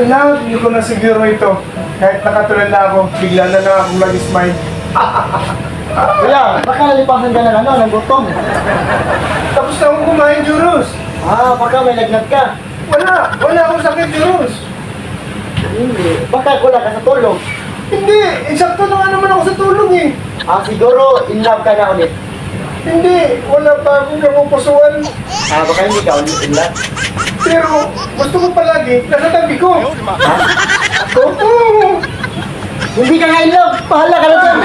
love ko na siguro ito. Kahit nakatulala ako, bigla na lang akong mag-smile. Kuya, baka nalipasan ka ng ng gutom. Tapos na akong kumain, Juros. Baka may lagnat ka. Wala akong sakit, Juros. Hindi. Baka kulang ka sa tulog. Hindi, eksakto na nga naman ako sa tulog eh. Siguro in love ka na ulit. Hindi, wala pa akong kapupusuan. Baka hindi ka ulit in love. Pero gusto ko palagi, nasa tabi ko. Ako? Oo. Hindi ka nga in love. Bahala ka na dyan.